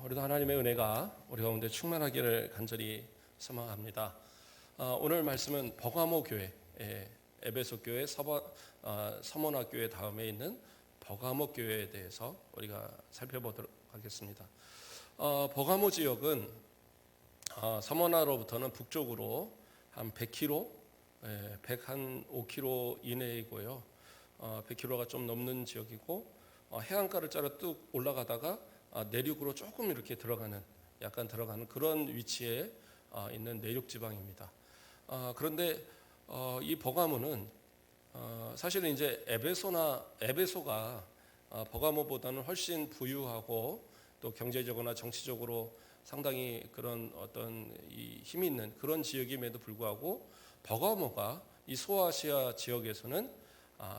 우리도 하나님의 은혜가 우리 가운데 충만하기를 간절히 소망합니다. 오늘 말씀은 버가모 교회, 에베소 교회, 서머나 교회 다음에 있는 버가모 교회에 대해서 우리가 살펴보도록 하겠습니다. 버가모 지역은 서머나로부터는 북쪽으로 한 100km, 105km 이내이고요. 100km가 좀 넘는 지역이고 해안가를 따라 뚝 올라가다가 내륙으로 조금 이렇게 약간 들어가는 그런 위치에 있는 내륙 지방입니다. 그런데 이 버가모는 사실은 이제 에베소가 버가모보다는 훨씬 부유하고 또 경제적으로나 정치적으로 상당히 그런 어떤 이 힘이 있는 그런 지역임에도 불구하고 버가모가 이 소아시아 지역에서는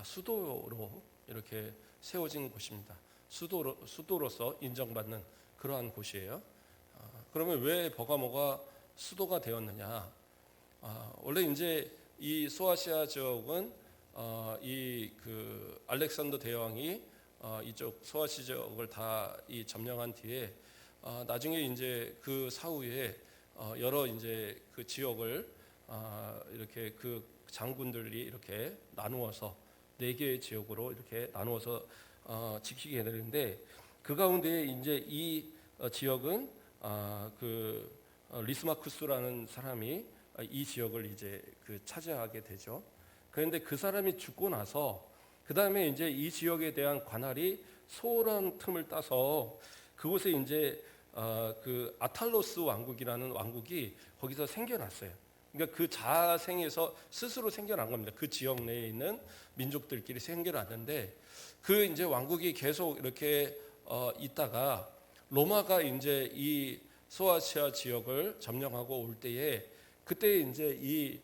수도로 이렇게 세워진 곳입니다. 수도로서 인정받는 그러한 곳이에요. 그러면 왜 버가모가 수도가 되었느냐? 원래 이제 이 소아시아 지역은 이 그 알렉산더 대왕이 이쪽 소아시아 지역을 다 이 점령한 뒤에 나중에 이제 그 사후에 여러 이제 그 지역을 이렇게 그 장군들이 이렇게 나누어서 4개의 지역으로 이렇게 나누어서 지키게 되는데 그 가운데 이제 이 지역은 그 리스마쿠스라는 사람이 이 지역을 이제 그 차지하게 되죠. 그런데 그 사람이 죽고 나서 그 다음에 이제 이 지역에 대한 관할이 소란 틈을 따서 그곳에 이제 그 아탈로스 왕국이라는 왕국이 거기서 생겨났어요. 그러니까 그 자생에서 스스로 생겨난 겁니다. 그 지역 내에 있는 민족들끼리 생겨났는데 그 이제 왕국이 계속 이렇게 있다가 로마가 이제 이 소아시아 지역을 점령하고 올 때에 그때 이제 이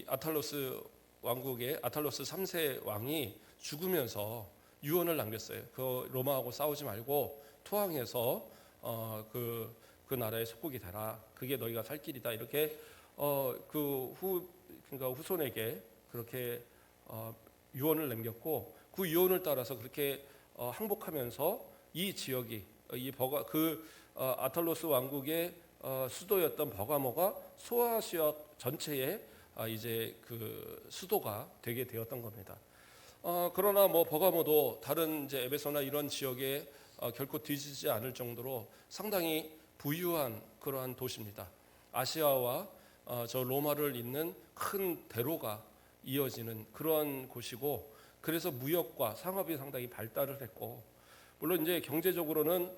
아탈로스 왕국의 아탈로스 3세 왕이 죽으면서 유언을 남겼어요. 그 로마하고 싸우지 말고 투항해서 그 나라의 속국이 되라. 그게 너희가 살 길이다. 이렇게 그러니까 후손에게 그렇게 유언을 남겼고 그 유언을 따라서 그렇게 항복하면서 이 지역이 아탈로스 왕국의 수도였던 버가모가 소아시아 전체의 이제 그 수도가 되게 되었던 겁니다. 그러나 뭐 버가모도 다른 이제 에베소나 이런 지역에 결코 뒤지지 않을 정도로 상당히 부유한 그러한 도시입니다. 아시아와 저 로마를 잇는 큰 대로가 이어지는 그런 곳이고 그래서 무역과 상업이 상당히 발달을 했고 물론 이제 경제적으로는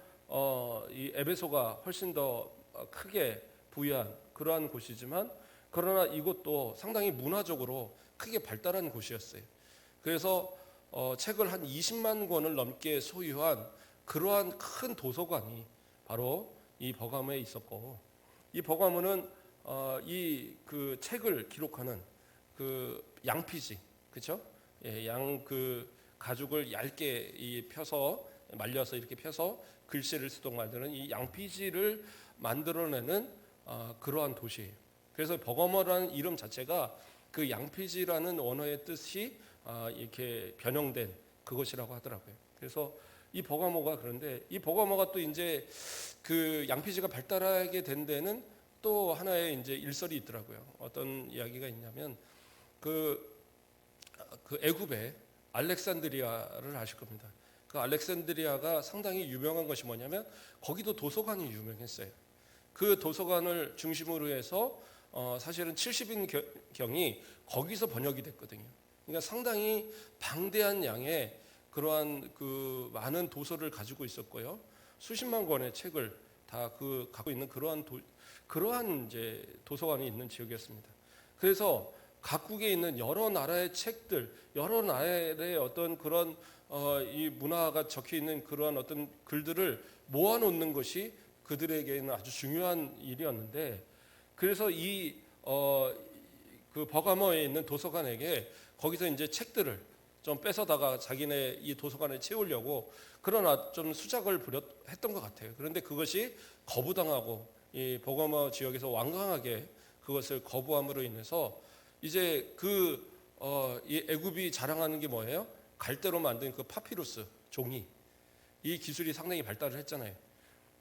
이 에베소가 훨씬 더 크게 부유한 그러한 곳이지만 그러나 이곳도 상당히 문화적으로 크게 발달한 곳이었어요. 그래서 책을 한 20만 권을 넘게 소유한 그러한 큰 도서관이 바로 이 버가모에 있었고 이 버가모는 이 그 책을 기록하는 그 양피지, 그렇죠? 양 그 가죽을 얇게 펴서 말려서 이렇게 펴서 글씨를 쓰도록 만드는 이 양피지를 만들어내는 그러한 도시예요. 그래서 버가모라는 이름 자체가 그 양피지라는 원어의 뜻이 이렇게 변형된 그것이라고 하더라고요. 그래서 이 버가모가 그런데 이 버가모가 또 이제 그 양피지가 발달하게 된 데는 또 하나의 이제 일설이 있더라고요. 어떤 이야기가 있냐면 그 애굽의 알렉산드리아를 아실 겁니다. 그 알렉산드리아가 상당히 유명한 것이 뭐냐면 거기도 도서관이 유명했어요. 그 도서관을 중심으로 해서 사실은 70인경이 거기서 번역이 됐거든요. 그러니까 상당히 방대한 양의 그러한 그 많은 도서를 가지고 있었고요. 수십만 권의 책을 다 갖고 있는 그러한 이제 도서관이 있는 지역이었습니다. 그래서 각국에 있는 여러 나라의 책들, 여러 나라의 어떤 그런 이 문화가 적혀 있는 그러한 어떤 글들을 모아놓는 것이 그들에게는 아주 중요한 일이었는데, 그래서 그 버가모에 있는 도서관에게 거기서 이제 책들을 좀 뺏어다가 자기네 이 도서관에 채우려고 그러나 좀 수작을 했던 것 같아요. 그런데 그것이 거부당하고 이 버가모 지역에서 완강하게 그것을 거부함으로 인해서 이제 이 애굽이 자랑하는 게 뭐예요? 갈대로 만든 그 파피루스 종이 이 기술이 상당히 발달을 했잖아요.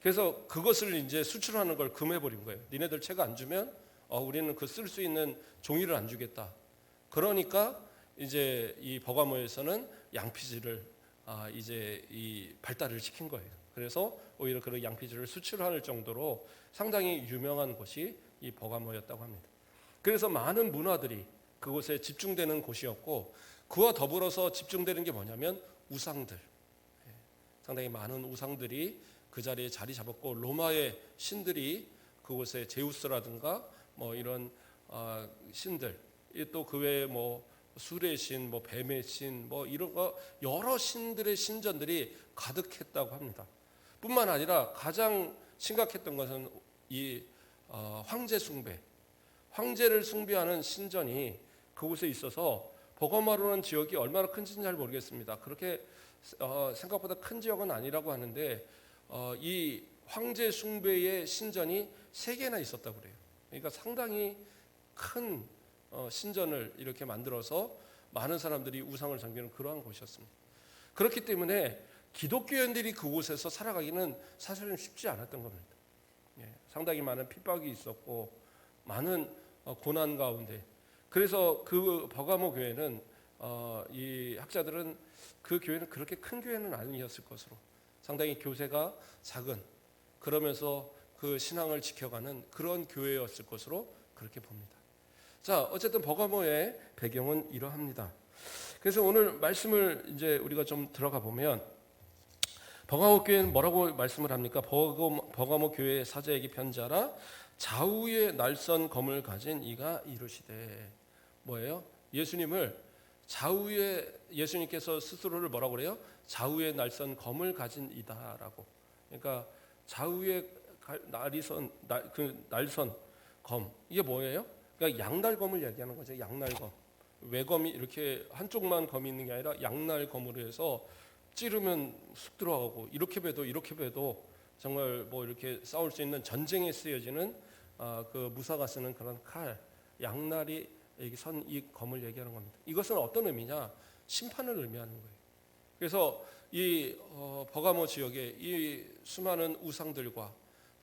그래서 그것을 이제 수출하는 걸 금해버린 거예요. 니네들 책 안 주면 우리는 그 쓸 수 있는 종이를 안 주겠다. 그러니까 이제 이 버가모에서는 양피지를 이제 이 발달을 시킨 거예요. 그래서 오히려 그런 양피지를 수출할 정도로 상당히 유명한 곳이 이 버가모였다고 합니다. 그래서 많은 문화들이 그곳에 집중되는 곳이었고, 그와 더불어서 집중되는 게 뭐냐면 우상들. 상당히 많은 우상들이 그 자리에 자리 잡았고, 로마의 신들이 그곳에 제우스라든가 뭐 이런 신들, 또 그 외에 뭐 술의 신, 뭐 뱀의 신, 뭐 이런 거 여러 신들의 신전들이 가득했다고 합니다. 뿐만 아니라 가장 심각했던 것은 이 황제 숭배, 황제를 숭배하는 신전이 그곳에 있어서 버가모라는 지역이 얼마나 큰지는 잘 모르겠습니다. 그렇게 생각보다 큰 지역은 아니라고 하는데 이 황제 숭배의 신전이 3개나 있었다고 그래요. 그러니까 상당히 큰 신전을 이렇게 만들어서 많은 사람들이 우상을 섬기는 그러한 곳이었습니다. 그렇기 때문에 기독교인들이 그곳에서 살아가기는 사실은 쉽지 않았던 겁니다. 상당히 많은 핍박이 있었고 많은 고난 가운데, 그래서 그 버가모 교회는 이 학자들은 그 교회는 그렇게 큰 교회는 아니었을 것으로, 상당히 교세가 작은, 그러면서 그 신앙을 지켜가는 그런 교회였을 것으로 그렇게 봅니다. 자, 어쨌든 버가모의 배경은 이러합니다. 그래서 오늘 말씀을 이제 우리가 좀 들어가 보면, 버가모 교회는 뭐라고 말씀을 합니까? 버가모 교회의 사자에게 편지하라. 좌우의 날선 검을 가진 이가 이르시되, 뭐예요? 예수님을 좌우에, 예수님께서 스스로를 뭐라고 그래요? 좌우의 날선 검을 가진 이다라고. 그러니까 좌우의 날선 검, 이게 뭐예요? 그러니까 양날검을 얘기하는 거죠. 양날검. 외검이 이렇게 한쪽만 검이 있는 게 아니라 양날검으로 해서 찌르면 쑥 들어가고, 이렇게 배도 정말 뭐 이렇게 싸울 수 있는, 전쟁에 쓰여지는 그 무사가 쓰는 그런 칼, 양날이 선 이 검을 얘기하는 겁니다. 이것은 어떤 의미냐? 심판을 의미하는 거예요. 그래서 이 버가모 지역에 이 수많은 우상들과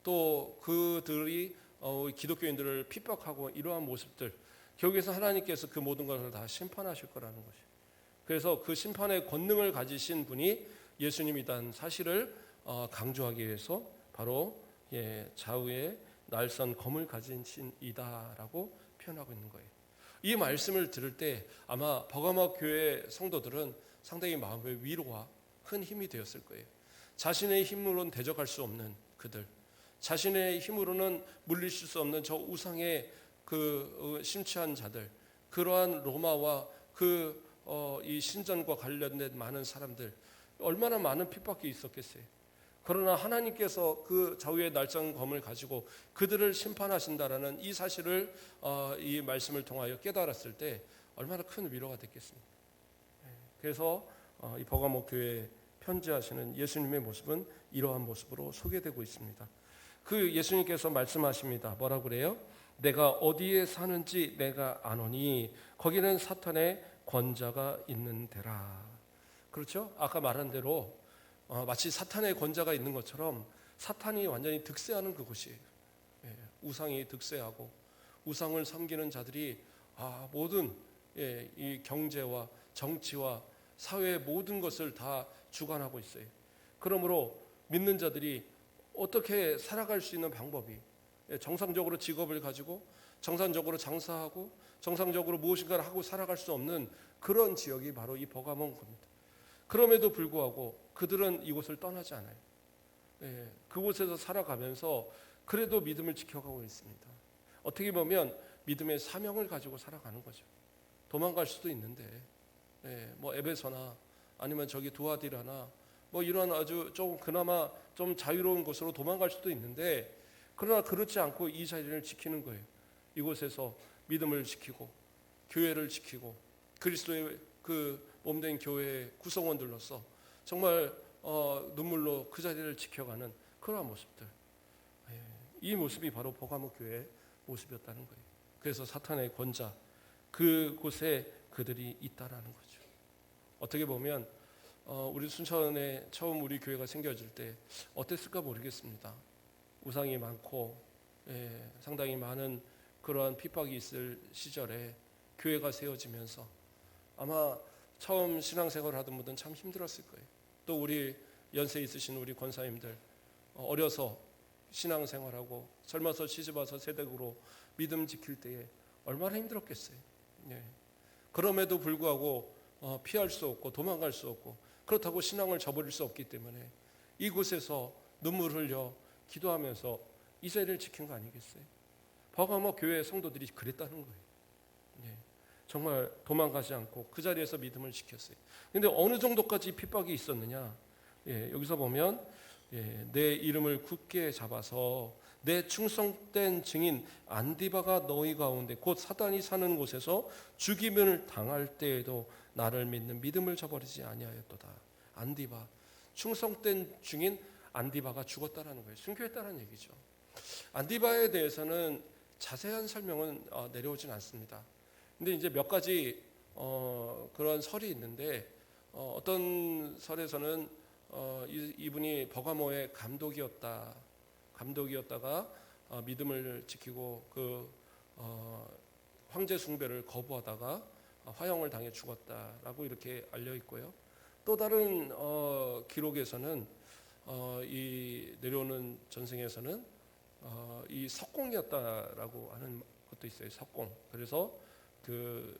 또 그들이 기독교인들을 핍박하고 이러한 모습들, 결국에서 하나님께서 그 모든 것을 다 심판하실 거라는 것이에요. 그래서 그 심판의 권능을 가지신 분이 예수님이라는 사실을 강조하기 위해서 바로 좌우에 날선 검을 가진 신이다라고 표현하고 있는 거예요. 이 말씀을 들을 때 아마 버가모 교회 성도들은 상당히 마음의 위로와 큰 힘이 되었을 거예요. 자신의 힘으로는 대적할 수 없는 그들, 자신의 힘으로는 물리칠 수 없는 저 우상의 그 심취한 자들, 그러한 로마와 이 신전과 관련된 많은 사람들, 얼마나 많은 핍박이 있었겠어요. 그러나 하나님께서 그 좌우의 날선 검을 가지고 그들을 심판하신다라는 이 사실을 이 말씀을 통하여 깨달았을 때 얼마나 큰 위로가 됐겠습니까? 그래서 이 버가모 교회에 편지하시는 예수님의 모습은 이러한 모습으로 소개되고 있습니다. 그 예수님께서 말씀하십니다. 뭐라고 그래요? 내가 어디에 사는지 내가 아노니 거기는 사탄의 권자가 있는 데라. 그렇죠? 아까 말한 대로 마치 사탄의 권자가 있는 것처럼 사탄이 완전히 득세하는 그곳이에요. 우상이 득세하고 우상을 섬기는 자들이 모든 이 경제와 정치와 사회의 모든 것을 다 주관하고 있어요. 그러므로 믿는 자들이 어떻게 살아갈 수 있는 방법이, 정상적으로 직업을 가지고 정상적으로 장사하고 정상적으로 무엇인가를 하고 살아갈 수 없는 그런 지역이 바로 이 버가모인 겁니다. 그럼에도 불구하고 그들은 이곳을 떠나지 않아요. 그곳에서 살아가면서 그래도 믿음을 지켜가고 있습니다. 어떻게 보면 믿음의 사명을 가지고 살아가는 거죠. 도망갈 수도 있는데 뭐 에베소나 아니면 저기 두아디라나 뭐 이런 아주 좀 그나마 좀 자유로운 곳으로 도망갈 수도 있는데, 그러나 그렇지 않고 이 자리를 지키는 거예요. 이곳에서 믿음을 지키고 교회를 지키고 그리스도의 그 몸된 교회의 구성원들로서 정말 눈물로 그 자리를 지켜가는 그러한 모습들, 이 모습이 바로 버가모 교회의 모습이었다는 거예요. 그래서 사탄의 권자, 그곳에 그들이 있다라는 거죠. 어떻게 보면 우리 순천에 처음 우리 교회가 생겨질 때 어땠을까 모르겠습니다. 우상이 많고 상당히 많은 그러한 핍박이 있을 시절에 교회가 세워지면서 아마 처음 신앙생활을 하던 분들은 참 힘들었을 거예요. 또 우리 연세 있으신 우리 권사님들 어려서 신앙생활하고 젊어서 시집와서 세댁으로 믿음 지킬 때에 얼마나 힘들었겠어요. 그럼에도 불구하고 피할 수 없고 도망갈 수 없고 그렇다고 신앙을 저버릴 수 없기 때문에 이곳에서 눈물 흘려 기도하면서 이 자리를 지킨 거 아니겠어요? 버가모 교회 성도들이 그랬다는 거예요. 정말 도망가지 않고 그 자리에서 믿음을 지켰어요. 그런데 어느 정도까지 핍박이 있었느냐? 여기서 보면 내 이름을 굳게 잡아서 내 충성된 증인 안디바가 너희 가운데 곧 사단이 사는 곳에서 죽임을 당할 때에도 나를 믿는 믿음을 저버리지 아니하였도다. 안디바, 충성된 증인 안디바가 죽었다라는 거예요. 순교했다는 얘기죠. 안디바에 대해서는 자세한 설명은 내려오진 않습니다. 근데 이제 몇 가지 그런 설이 있는데 어떤 설에서는 이분이 버가모의 감독이었다가 믿음을 지키고 그 황제 숭배를 거부하다가 화형을 당해 죽었다라고 이렇게 알려 있고요. 또 다른 기록에서는 이 내려오는 전승에서는 이 석공이었다라고 하는 것도 있어요. 석공. 그래서 그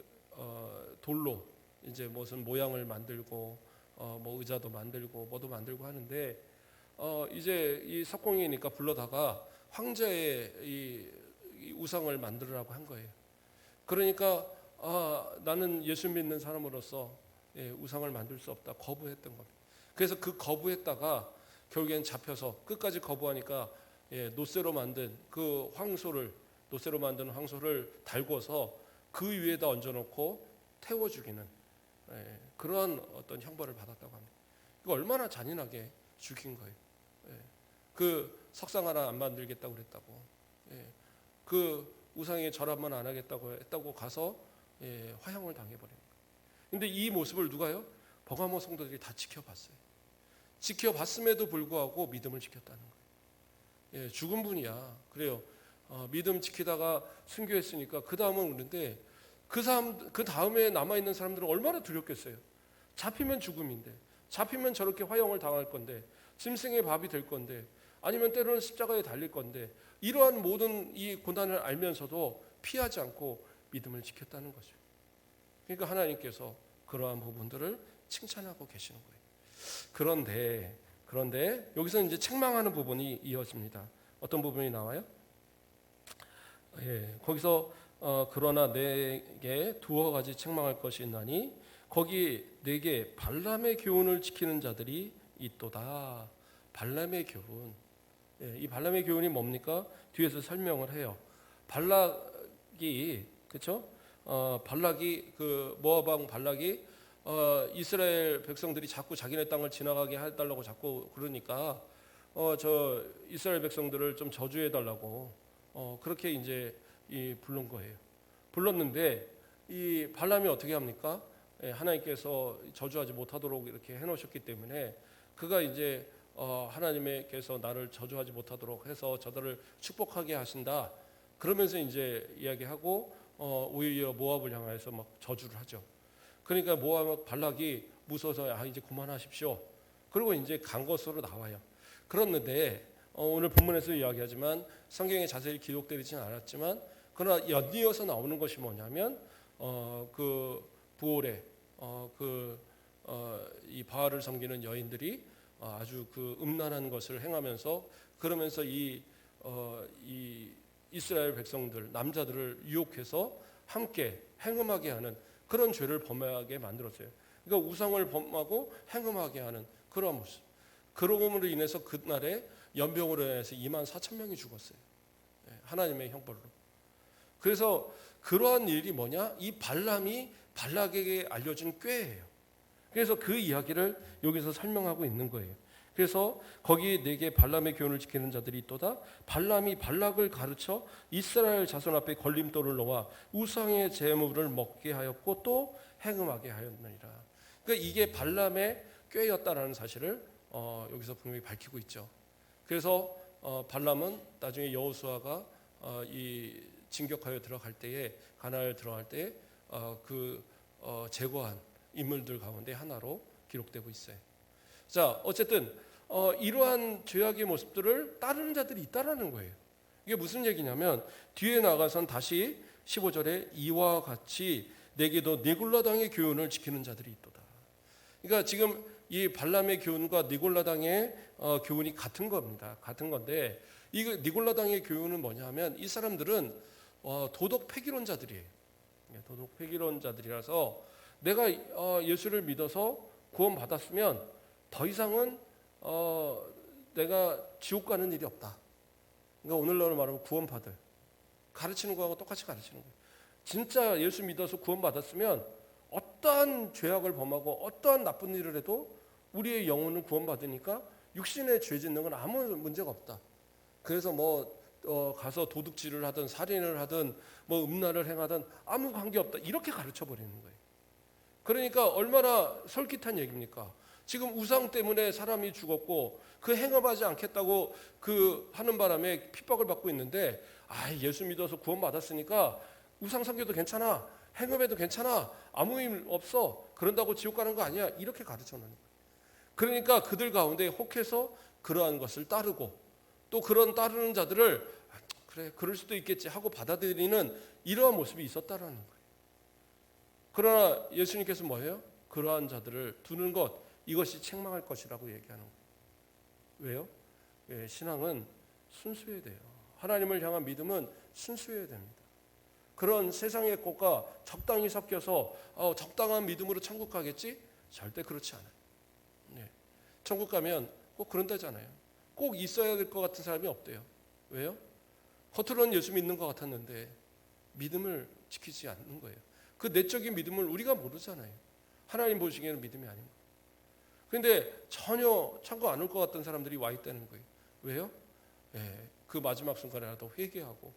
돌로 이제 무슨 모양을 만들고 뭐 의자도 만들고 뭐도 만들고 하는데 이제 이 석공이니까 불러다가 황제의 이 우상을 만들으라고 한 거예요. 그러니까 나는 예수 믿는 사람으로서 우상을 만들 수 없다 거부했던 겁니다. 그래서 그 거부했다가 결국엔 잡혀서 끝까지 거부하니까 노쇠로 만든 그 노쇠로 만든 황소를 달궈서 그 위에다 얹어놓고 태워 죽이는 그러한 어떤 형벌을 받았다고 합니다. 이거 얼마나 잔인하게 죽인 거예요. 그 석상 하나 안 만들겠다고 그랬다고, 그 우상에 절 한번 안 하겠다고 했다고 가서 화형을 당해버린 거예요. 근데 이 모습을 누가요? 버가모 성도들이 다 지켜봤어요. 지켜봤음에도 불구하고 믿음을 지켰다는 거예요. 죽은 분이야. 그래요. 믿음 지키다가 순교했으니까 그 다음은 그런데 그 다음에 남아있는 사람들은 얼마나 두렵겠어요. 잡히면 죽음인데, 잡히면 저렇게 화형을 당할 건데, 짐승의 밥이 될 건데, 아니면 때로는 십자가에 달릴 건데, 이러한 모든 이 고난을 알면서도 피하지 않고 믿음을 지켰다는 거죠. 그러니까 하나님께서 그러한 부분들을 칭찬하고 계시는 거예요. 그런데 여기서 이제 책망하는 부분이 이어집니다. 어떤 부분이 나와요? 거기서 그러나 내게 두어 가지 책망할 것이 있나니 거기 내게 발람의 교훈을 지키는 자들이 있도다. 발람의 교훈. 이 발람의 교훈이 뭡니까? 뒤에서 설명을 해요. 발락이 그렇죠? 발락이 그 모압 왕 발락이 이스라엘 백성들이 자꾸 자기네 땅을 지나가게 해달라고 자꾸 그러니까 저 이스라엘 백성들을 좀 저주해 달라고 그렇게 이제 부른 거예요. 불렀는데 이 발람이 어떻게 합니까? 하나님께서 저주하지 못하도록 이렇게 해놓으셨기 때문에 그가 이제 하나님께서 나를 저주하지 못하도록 해서 저들을 축복하게 하신다. 그러면서 이제 이야기하고 오히려 모압을 향해서 막 저주를 하죠. 그러니까 모압 발락이 무서워서 이제 그만하십시오. 그리고 이제 간 것으로 나와요. 그랬는데 오늘 본문에서 이야기하지만 성경에 자세히 기록되지는 않았지만 그러나 연이어서 나오는 것이 뭐냐면 그 부올에 이 바알을 섬기는 여인들이 아주 그 음란한 것을 행하면서 그러면서 이 이스라엘 백성들 남자들을 유혹해서 함께 행음하게 하는 그런 죄를 범하게 만들었어요. 그러니까 우상을 범하고 행음하게 하는 그런 모습. 그러므로 인해서 그날에 연병으로 인해서 24,000명이 죽었어요. 하나님의 형벌로. 그래서 그러한 일이 뭐냐? 이 발람이 발락에게 알려준 꾀예요. 그래서 그 이야기를 여기서 설명하고 있는 거예요. 그래서 거기 내게 발람의 교훈을 지키는 자들이 있도다. 발람이 발락을 가르쳐 이스라엘 자손 앞에 걸림돌을 놓아 우상의 제물을 먹게 하였고 또 행음하게 하였느니라. 그러니까 이게 발람의 꾀였다라는 사실을 여기서 분명히 밝히고 있죠. 그래서 발람은 나중에 여호수아가 이 진격하여 들어갈 때에 가나안에 들어갈 때에 제거한 인물들 가운데 하나로 기록되고 있어요. 자, 어쨌든 이러한 죄악의 모습들을 따르는 자들이 있다라는 거예요. 이게 무슨 얘기냐면 뒤에 나가선 다시 15절에 이와 같이 내게도 니골라당의 교훈을 지키는 자들이 있도다. 그러니까 지금 이 발람의 교훈과 니골라당의 교훈이 같은 겁니다. 같은 건데 이 니골라당의 교훈은 뭐냐면 이 사람들은 도덕 폐기론자들이에요. 도덕 폐기론자들이라서 내가 예수를 믿어서 구원받았으면 더 이상은 내가 지옥 가는 일이 없다. 그러니까 오늘날로 말하면 구원받을 가르치는 거하고 똑같이 가르치는 거예요. 진짜 예수 믿어서 구원받았으면 어떠한 죄악을 범하고 어떠한 나쁜 일을 해도 우리의 영혼은 구원받으니까 육신의 죄 짓는 건 아무 문제가 없다. 그래서 가서 도둑질을 하든 살인을 하든 음란을 행하든 아무 관계 없다. 이렇게 가르쳐 버리는 거예요. 그러니까 얼마나 솔깃한 얘기입니까? 지금 우상 때문에 사람이 죽었고 그 행업하지 않겠다고 하는 바람에 핍박을 받고 있는데 예수 믿어서 구원받았으니까 우상 섬겨도 괜찮아. 행업해도 괜찮아. 아무 일 없어. 그런다고 지옥 가는 거 아니야. 이렇게 가르쳐 놓는 거예요. 그러니까 그들 가운데 혹해서 그러한 것을 따르고 또 그런 따르는 자들을 그래 그럴 수도 있겠지 하고 받아들이는 이러한 모습이 있었다라는 거예요. 그러나 예수님께서 뭐예요? 그러한 자들을 두는 것 이것이 책망할 것이라고 얘기하는 거예요. 왜요? 예, 신앙은 순수해야 돼요. 하나님을 향한 믿음은 순수해야 됩니다. 그런 세상의 것과 적당히 섞여서 적당한 믿음으로 천국 가겠지? 절대 그렇지 않아요. 네. 천국 가면 꼭 그런다잖아요. 꼭 있어야 될 것 같은 사람이 없대요. 왜요? 겉으로는 예수 믿는 것 같았는데 믿음을 지키지 않는 거예요. 그 내적인 믿음을 우리가 모르잖아요. 하나님 보시기에는 믿음이 아닌 거예요. 그런데 전혀 천국 안 올 것 같던 사람들이 와 있다는 거예요. 왜요? 네. 그 마지막 순간에라도 회개하고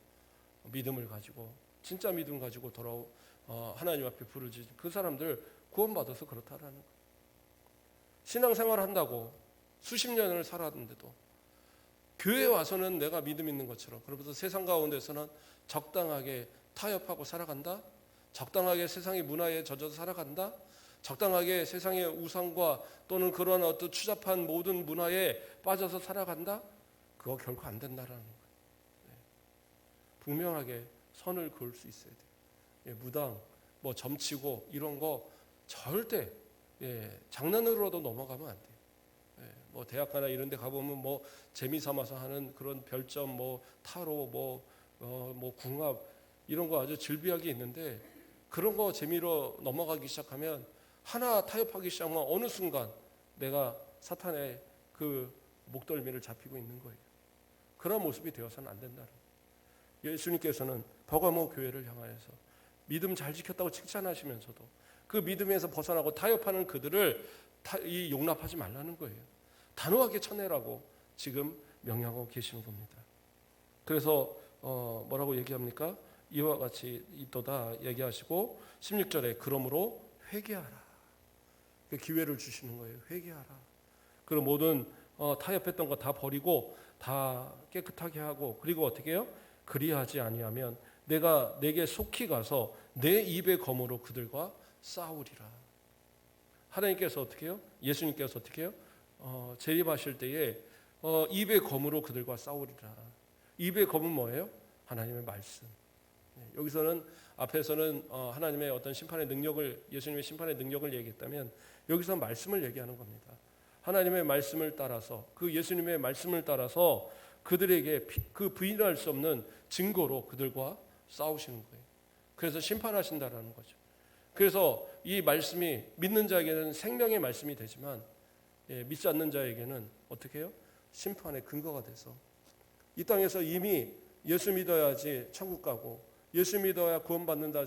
믿음을 가지고 진짜 믿음 가지고 하나님 앞에 부르짖은 그 사람들 구원받아서 그렇다라는 거예요. 신앙생활 한다고 수십 년을 살았는데도 교회에 와서는 내가 믿음 있는 것처럼 그러면서 세상 가운데서는 적당하게 타협하고 살아간다. 적당하게 세상의 문화에 젖어서 살아간다. 적당하게 세상의 우상과 또는 그런 어떤 추잡한 모든 문화에 빠져서 살아간다. 그거 결코 안 된다라는 거예요. 분명하게 선을 그을 수 있어야 돼요. 무당, 점치고 이런 거 절대 장난으로라도 넘어가면 안 돼요. 대학가나 이런 데 가보면 재미 삼아서 하는 그런 별점, 타로, 궁합 이런 거 아주 즐비하게 있는데 그런 거 재미로 넘어가기 시작하면 하나 타협하기 시작하면 어느 순간 내가 사탄의 그 목덜미를 잡히고 있는 거예요. 그런 모습이 되어서는 안 된다는 거예요. 예수님께서는 버가모 교회를 향하여서 믿음 잘 지켰다고 칭찬하시면서도 그 믿음에서 벗어나고 타협하는 그들을 용납하지 말라는 거예요. 단호하게 쳐내라고 지금 명령하고 계시는 겁니다. 그래서 뭐라고 얘기합니까? 이와 같이 있도다 얘기하시고 16절에 그러므로 회개하라. 그 기회를 주시는 거예요. 회개하라. 그럼 모든 타협했던 거 다 버리고 다 깨끗하게 하고 그리고 어떻게 해요? 그리하지 아니하면 내게 속히 가서 내 입의 검으로 그들과 싸우리라. 하나님께서 어떻게 해요? 예수님께서 어떻게 해요? 재림하실 때에 입의 검으로 그들과 싸우리라. 입의 검은 뭐예요? 하나님의 말씀. 여기서는 앞에서는 하나님의 어떤 심판의 능력을 예수님의 심판의 능력을 얘기했다면 여기서 말씀을 얘기하는 겁니다. 하나님의 말씀을 따라서 그 예수님의 말씀을 따라서 그들에게 그 부인할 수 없는 증거로 그들과 싸우시는 거예요. 그래서 심판하신다라는 거죠. 그래서 이 말씀이 믿는 자에게는 생명의 말씀이 되지만 믿지 않는 자에게는 어떻게 해요? 심판의 근거가 돼서 이 땅에서 이미 예수 믿어야지 천국 가고 예수 믿어야 구원받는다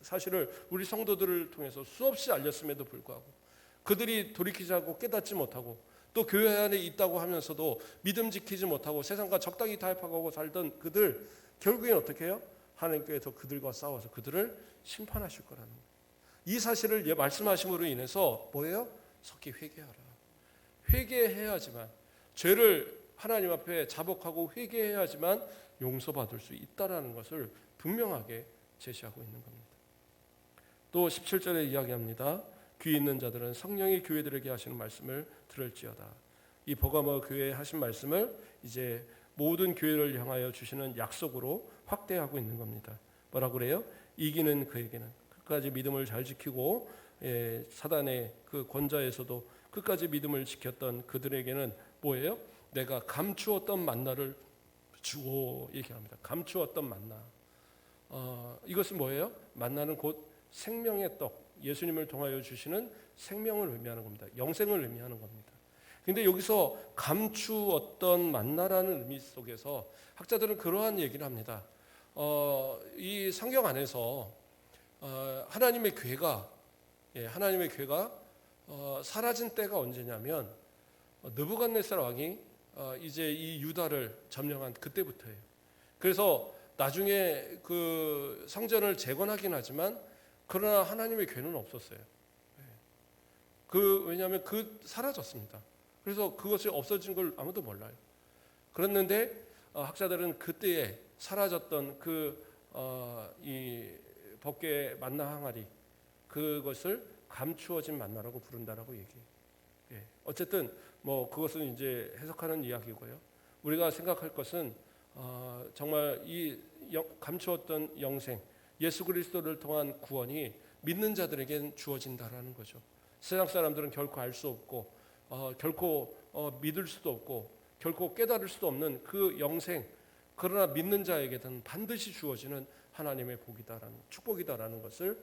사실을 우리 성도들을 통해서 수없이 알렸음에도 불구하고 그들이 돌이키지 않고 깨닫지 못하고 또 교회 안에 있다고 하면서도 믿음 지키지 못하고 세상과 적당히 타협하고 살던 그들 결국엔 어떻게 해요? 하나님께서 그들과 싸워서 그들을 심판하실 거라는 거예요. 이 사실을 말씀하심으로 인해서 뭐예요? 속히 회개하라. 회개해야지만, 죄를 하나님 앞에 자복하고 회개해야지만 용서받을 수 있다라는 것을 분명하게 제시하고 있는 겁니다. 또 17절에 이야기합니다. 귀 있는 자들은 성령이 교회들에게 하시는 말씀을 들을지어다. 이 버가모 교회에 하신 말씀을 이제 모든 교회를 향하여 주시는 약속으로 확대하고 있는 겁니다. 뭐라고 그래요? 이기는 그에게는, 끝까지 믿음을 잘 지키고 사단의 그 권좌에서도 끝까지 믿음을 지켰던 그들에게는 뭐예요? 내가 감추었던 만나를 주고 얘기합니다. 감추었던 만나. 이것은 뭐예요? 만나는 곧 생명의 떡, 예수님을 통하여 주시는 생명을 의미하는 겁니다. 영생을 의미하는 겁니다. 근데 여기서 감추었던 만나라는 의미 속에서 학자들은 그러한 얘기를 합니다. 이 성경 안에서 하나님의 교회가 사라진 때가 언제냐면 느부갓네살 왕이 이제 이 유다를 점령한 그때부터예요. 그래서 나중에 그 성전을 재건하긴 하지만 그러나 하나님의 교회는 없었어요. 왜냐하면 사라졌습니다. 그래서 그것이 없어진 걸 아무도 몰라요. 그랬는데 학자들은 그때에 사라졌던 이 법궤 만나 항아리, 그것을 감추어진 만나라고 부른다라고 얘기해요. 어쨌든 뭐 그것은 이제 해석하는 이야기고요. 우리가 생각할 것은 정말 이 감추었던 영생, 예수 그리스도를 통한 구원이 믿는 자들에겐 주어진다라는 거죠. 세상 사람들은 결코 알 수 없고 결코 믿을 수도 없고 결코 깨달을 수도 없는 그 영생, 그러나 믿는 자에게는 반드시 주어지는 하나님의 복이다라는, 축복이다라는 것을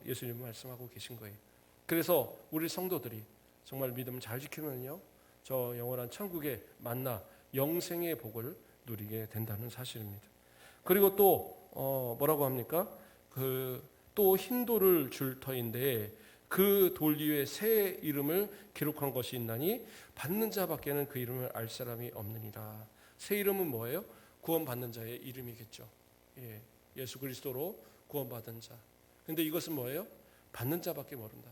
예수님은 말씀하고 계신 거예요. 그래서 우리 성도들이 정말 믿음 잘 지키면요, 저 영원한 천국의 만나, 영생의 복을 누리게 된다는 사실입니다. 그리고 또 뭐라고 합니까? 또 흰 돌을 줄 터인데 그 돌 위에 새 이름을 기록한 것이 있나니 받는 자밖에는 그 이름을 알 사람이 없느니라. 새 이름은 뭐예요? 구원받는 자의 이름이겠죠. 예수 그리스도로 구원받은 자. 근데 이것은 뭐예요? 받는 자밖에 모른다.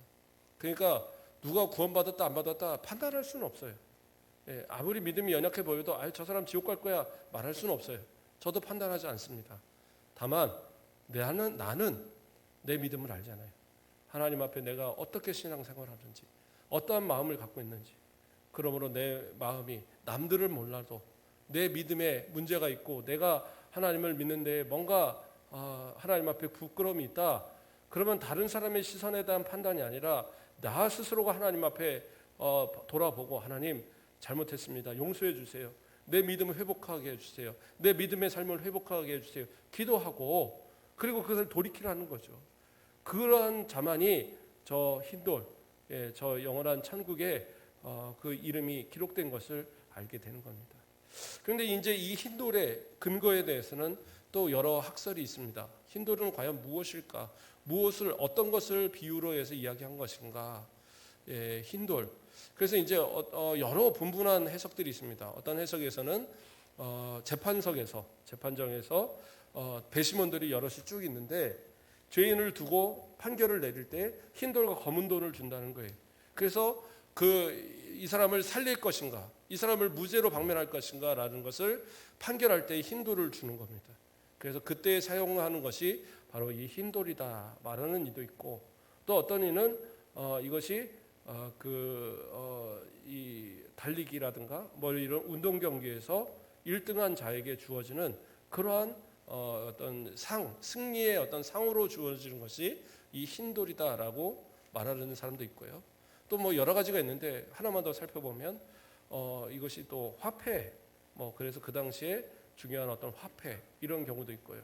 그러니까 누가 구원받았다 안 받았다 판단할 수는 없어요. 아무리 믿음이 연약해 보여도 저 사람 지옥 갈 거야 말할 수는 없어요. 저도 판단하지 않습니다. 다만 나는 내 믿음을 알잖아요. 하나님 앞에 내가 어떻게 신앙생활을 하는지, 어떠한 마음을 갖고 있는지. 그러므로 내 마음이 남들을 몰라도 내 믿음에 문제가 있고 내가 하나님을 믿는데 뭔가 하나님 앞에 부끄러움이 있다. 그러면 다른 사람의 시선에 대한 판단이 아니라 나 스스로가 하나님 앞에 돌아보고, 하나님 잘못했습니다. 용서해 주세요. 내 믿음을 회복하게 해주세요. 내 믿음의 삶을 회복하게 해주세요. 기도하고, 그리고 그것을 돌이키라는 거죠. 그러한 자만이 저 흰돌, 저 영원한 천국에 그 이름이 기록된 것을 알게 되는 겁니다. 그런데 이제 이 흰돌의 근거에 대해서는 또 여러 학설이 있습니다. 흰돌은 과연 무엇일까? 어떤 것을 비유로 해서 이야기한 것인가? 흰돌. 그래서 이제 여러 분분한 해석들이 있습니다. 어떤 해석에서는 재판정에서 배심원들이 여럿이 쭉 있는데 죄인을 두고 판결을 내릴 때 흰 돌과 검은 돌을 준다는 거예요. 그래서 이 사람을 살릴 것인가, 이 사람을 무죄로 방면할 것인가라는 것을 판결할 때 흰 돌을 주는 겁니다. 그래서 그때 사용하는 것이 바로 이 흰 돌이다 말하는 이도 있고, 또 어떤 이는 이것이 이 달리기라든가 뭐 이런 운동 경기에서 1등한 자에게 주어지는 그러한 어떤 승리의 어떤 상으로 주어지는 것이 이 흰돌이다라고 말하는 사람도 있고요. 또 뭐 여러 가지가 있는데 하나만 더 살펴보면 이것이 또 화폐, 그래서 그 당시에 중요한 어떤 화폐 이런 경우도 있고요.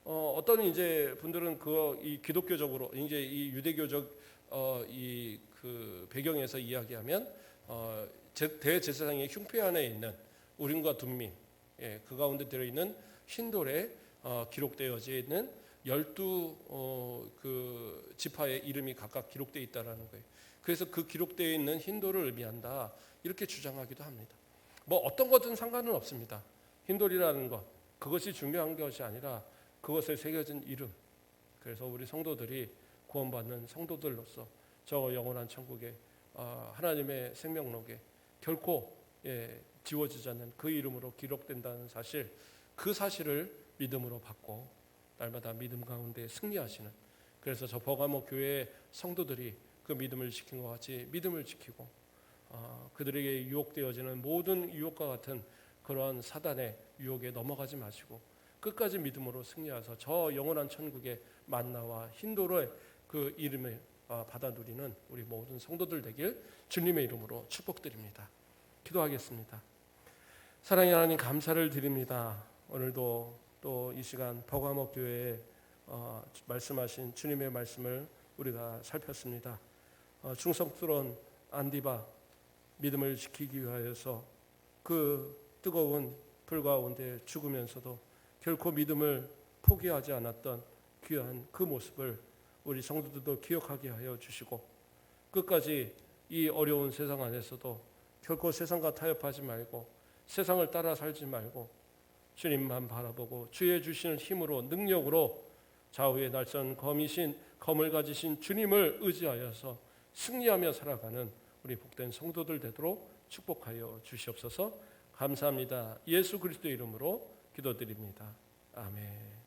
어떤 이제 분들은 이 기독교적으로 이제 이 유대교적 그 배경에서 이야기하면 대제사장의 흉패 안에 있는 우림과 둠밈, 그 가운데 들어 있는 흰돌에 기록되어져 있는 12 그 지파의 이름이 각각 기록되어 있다라는 거예요. 그래서 그 기록되어 있는 흰돌을 의미한다 이렇게 주장하기도 합니다. 뭐 어떤 것든 상관은 없습니다. 흰돌이라는 것, 그것이 중요한 것이 아니라 그것에 새겨진 이름. 그래서 우리 성도들이 구원받는 성도들로서 저 영원한 천국에 하나님의 생명록에 결코 지워지지 않는 그 이름으로 기록된다는 사실, 그 사실을 믿음으로 받고 날마다 믿음 가운데 승리하시는, 그래서 저 버가모 교회의 성도들이 그 믿음을 지킨 것 같이 믿음을 지키고 그들에게 유혹되어지는 모든 유혹과 같은 그러한 사단의 유혹에 넘어가지 마시고 끝까지 믿음으로 승리하서 저 영원한 천국의 만나와 흰도로의 그 이름을 받아 누리는 우리 모든 성도들 되길 주님의 이름으로 축복드립니다. 기도하겠습니다. 사랑의 하나님, 감사를 드립니다. 오늘도 또 이 시간 버가모 교회에 말씀하신 주님의 말씀을 우리가 살폈습니다. 충성스러운 안디바, 믿음을 지키기 위하여서 그 뜨거운 불 가운데 죽으면서도 결코 믿음을 포기하지 않았던 귀한 그 모습을 우리 성도들도 기억하게 하여 주시고, 끝까지 이 어려운 세상 안에서도 결코 세상과 타협하지 말고 세상을 따라 살지 말고 주님만 바라보고 주의 주시는 힘으로 능력으로 좌우의 날선 검을 가지신 주님을 의지하여서 승리하며 살아가는 우리 복된 성도들 되도록 축복하여 주시옵소서. 감사합니다. 예수 그리스도의 이름으로 기도드립니다. 아멘.